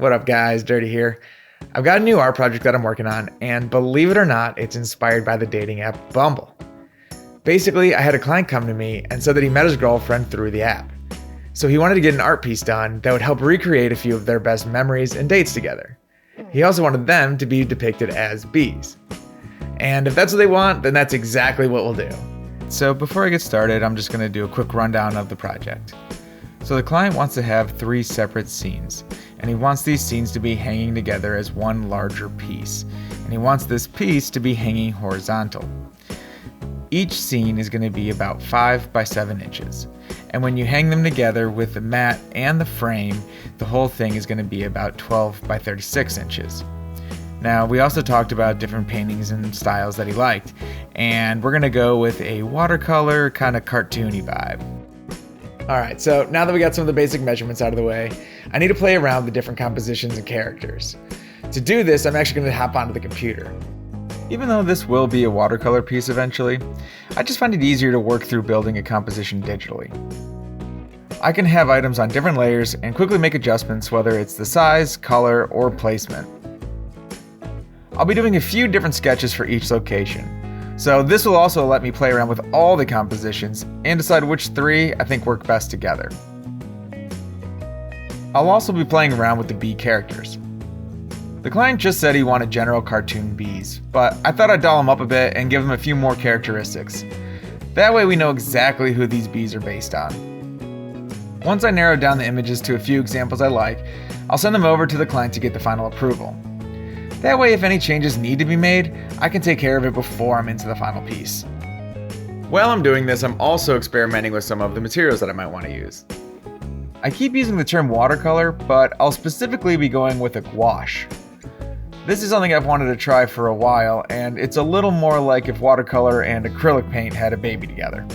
What up guys, Dirty here. I've got a new art project that I'm working on, and believe it or not, it's inspired by the dating app Bumble. Basically, I had a client come to me and said that he met his girlfriend through the app. So he wanted to get an art piece done that would help recreate a few of their best memories and dates together. He also wanted them to be depicted as bees. And if that's what they want, then that's exactly what we'll do. So before I get started, I'm just going to do a quick rundown of the project. So the client wants to have 3 separate scenes, and he wants these scenes to be hanging together as one larger piece, and he wants this piece to be hanging horizontal. Each scene is going to be about 5 by 7 inches, and when you hang them together with the mat and the frame, the whole thing is going to be about 12 by 36 inches. Now, we also talked about different paintings and styles that he liked, and we're going to go with a watercolor kind of cartoony vibe. Alright, so now that we got some of the basic measurements out of the way, I need to play around with different compositions and characters. To do this, I'm actually going to hop onto the computer. Even though this will be a watercolor piece eventually, I just find it easier to work through building a composition digitally. I can have items on different layers and quickly make adjustments, whether it's the size, color, or placement. I'll be doing a few different sketches for each location. So this will also let me play around with all the compositions and decide which 3 I think work best together. I'll also be playing around with the bee characters. The client just said he wanted general cartoon bees, but I thought I'd doll him up a bit and give him a few more characteristics. That way we know exactly who these bees are based on. Once I narrow down the images to a few examples I like, I'll send them over to the client to get the final approval. That way, if any changes need to be made, I can take care of it before I'm into the final piece. While I'm doing this, I'm also experimenting with some of the materials that I might want to use. I keep using the term watercolor, but I'll specifically be going with a gouache. This is something I've wanted to try for a while, and it's a little more like if watercolor and acrylic paint had a baby together.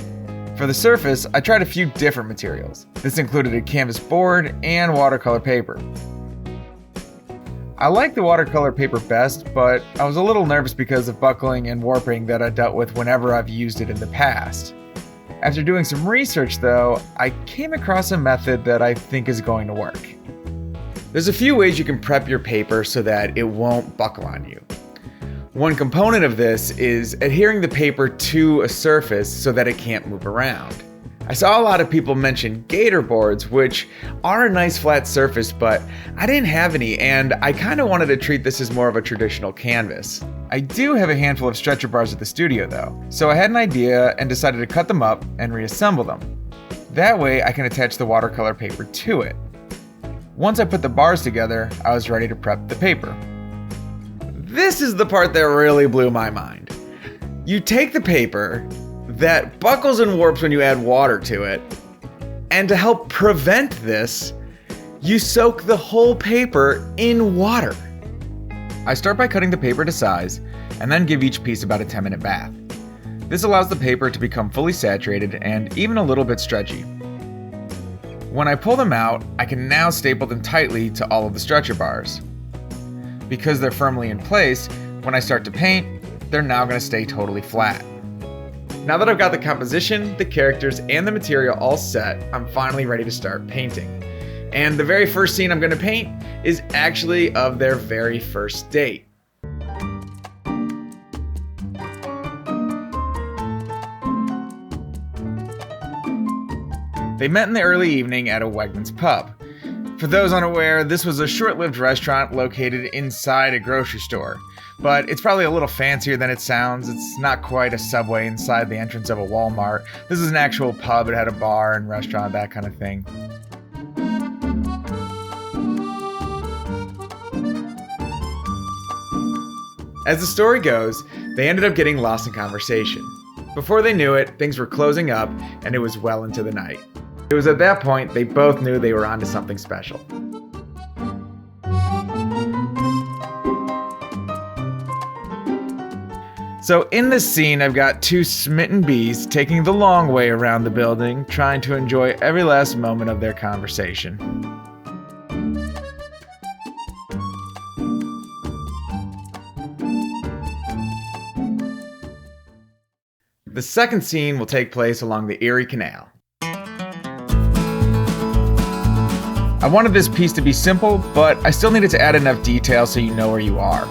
For the surface, I tried a few different materials. This included a canvas board and watercolor paper. I like the watercolor paper best, but I was a little nervous because of buckling and warping that I dealt with whenever I've used it in the past. After doing some research though, I came across a method that I think is going to work. There's a few ways you can prep your paper so that it won't buckle on you. One component of this is adhering the paper to a surface so that it can't move around. I saw a lot of people mention gator boards, which are a nice flat surface, but I didn't have any, and I kind of wanted to treat this as more of a traditional canvas. I do have a handful of stretcher bars at the studio though, so I had an idea and decided to cut them up and reassemble them. That way I can attach the watercolor paper to it. Once I put the bars together, I was ready to prep the paper. This is the part that really blew my mind. You take the paper that buckles and warps when you add water to it, and to help prevent this, you soak the whole paper in water. I start by cutting the paper to size, and then give each piece about a 10-minute bath. This allows the paper to become fully saturated and even a little bit stretchy. When I pull them out, I can now staple them tightly to all of the stretcher bars. Because they're firmly in place, when I start to paint, they're now going to stay totally flat. Now that I've got the composition, the characters, and the material all set, I'm finally ready to start painting. And the very first scene I'm going to paint is actually of their very first date. They met in the early evening at a Wegmans pub. For those unaware, this was a short-lived restaurant located inside a grocery store. But it's probably a little fancier than it sounds. It's not quite a Subway inside the entrance of a Walmart. This is an actual pub. It had a bar and restaurant, that kind of thing. As the story goes, they ended up getting lost in conversation. Before they knew it, things were closing up and it was well into the night. It was at that point they both knew they were onto something special. So in this scene, I've got 2 smitten bees taking the long way around the building, trying to enjoy every last moment of their conversation. The second scene will take place along the Erie Canal. I wanted this piece to be simple, but I still needed to add enough detail so you know where you are.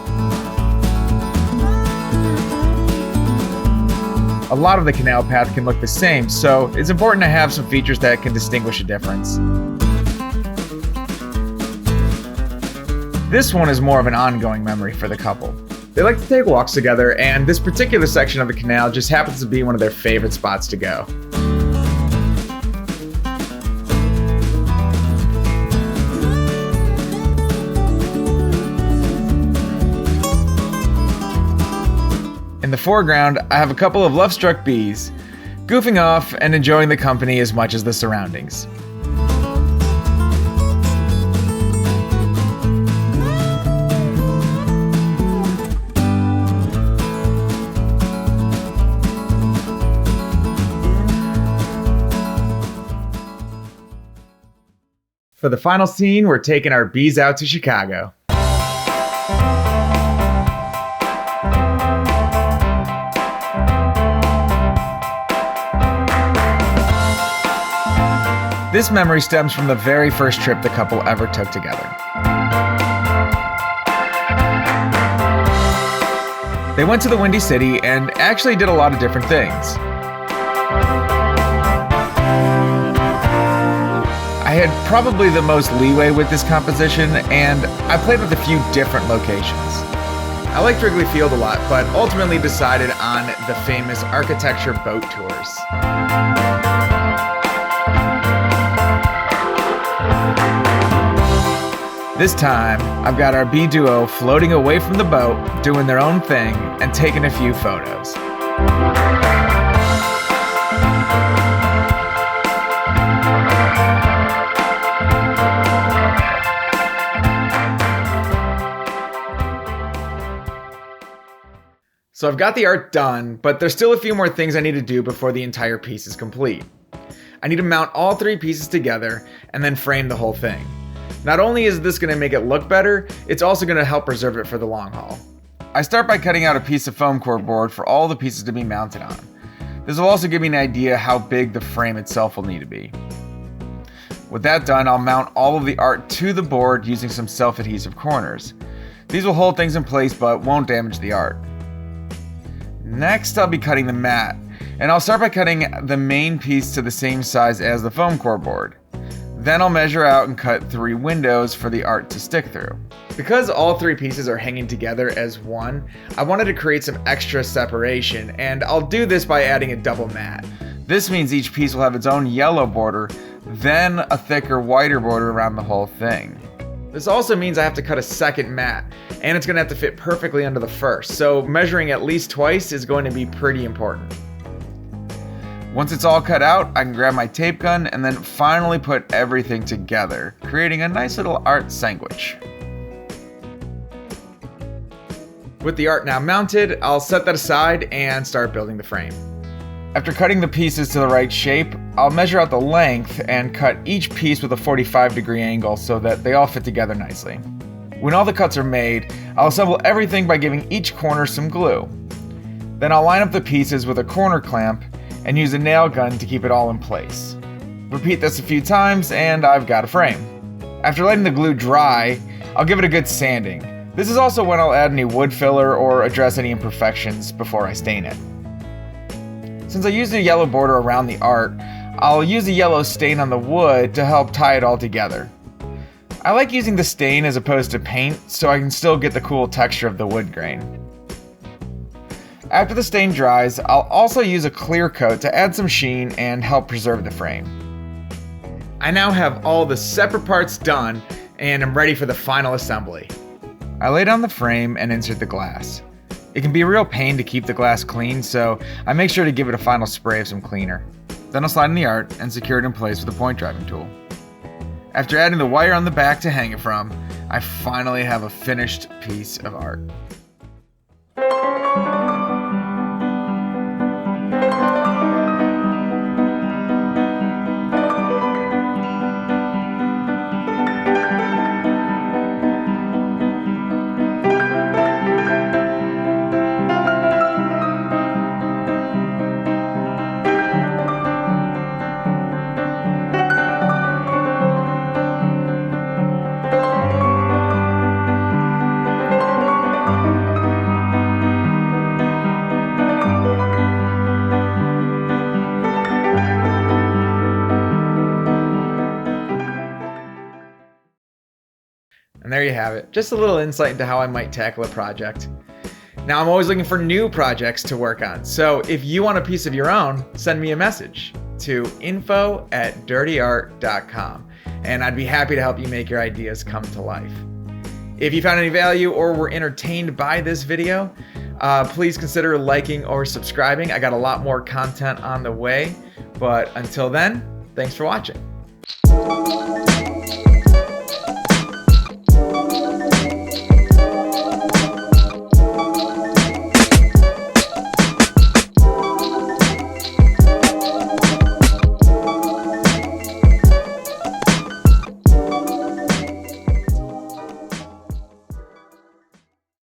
A lot of the canal path can look the same, so it's important to have some features that can distinguish a difference. This one is more of an ongoing memory for the couple. They like to take walks together, and this particular section of the canal just happens to be one of their favorite spots to go. In the foreground, I have a couple of love-struck bees, goofing off and enjoying the company as much as the surroundings. For the final scene, we're taking our bees out to Chicago. This memory stems from the very first trip the couple ever took together. They went to the Windy City and actually did a lot of different things. I had probably the most leeway with this composition, and I played with a few different locations. I liked Wrigley Field a lot, but ultimately decided on the famous architecture boat tours. This time, I've got our bee duo floating away from the boat, doing their own thing, and taking a few photos. So I've got the art done, but there's still a few more things I need to do before the entire piece is complete. I need to mount all three pieces together and then frame the whole thing. Not only is this going to make it look better, it's also going to help preserve it for the long haul. I start by cutting out a piece of foam core board for all the pieces to be mounted on. This will also give me an idea how big the frame itself will need to be. With that done, I'll mount all of the art to the board using some self-adhesive corners. These will hold things in place but won't damage the art. Next, I'll be cutting the mat, and I'll start by cutting the main piece to the same size as the foam core board. Then I'll measure out and cut 3 windows for the art to stick through. Because all 3 pieces are hanging together as one, I wanted to create some extra separation, and I'll do this by adding a double mat. This means each piece will have its own yellow border, then a thicker, whiter border around the whole thing. This also means I have to cut a second mat, and it's going to have to fit perfectly under the first, so measuring at least twice is going to be pretty important. Once it's all cut out, I can grab my tape gun and then finally put everything together, creating a nice little art sandwich. With the art now mounted, I'll set that aside and start building the frame. After cutting the pieces to the right shape, I'll measure out the length and cut each piece with a 45-degree angle so that they all fit together nicely. When all the cuts are made, I'll assemble everything by giving each corner some glue. Then I'll line up the pieces with a corner clamp and use a nail gun to keep it all in place. Repeat this a few times and I've got a frame. After letting the glue dry, I'll give it a good sanding. This is also when I'll add any wood filler or address any imperfections before I stain it. Since I used a yellow border around the art, I'll use a yellow stain on the wood to help tie it all together. I like using the stain as opposed to paint so I can still get the cool texture of the wood grain. After the stain dries, I'll also use a clear coat to add some sheen and help preserve the frame. I now have all the separate parts done and I'm ready for the final assembly. I lay down the frame and insert the glass. It can be a real pain to keep the glass clean, so I make sure to give it a final spray of some cleaner. Then I'll slide in the art and secure it in place with a point driving tool. After adding the wire on the back to hang it from, I finally have a finished piece of art. And there you have it. Just a little insight into how I might tackle a project. Now, I'm always looking for new projects to work on. So if you want a piece of your own, send me a message to info@dirtyart.com. And I'd be happy to help you make your ideas come to life. If you found any value or were entertained by this video, please consider liking or subscribing. I got a lot more content on the way. But until then, thanks for watching.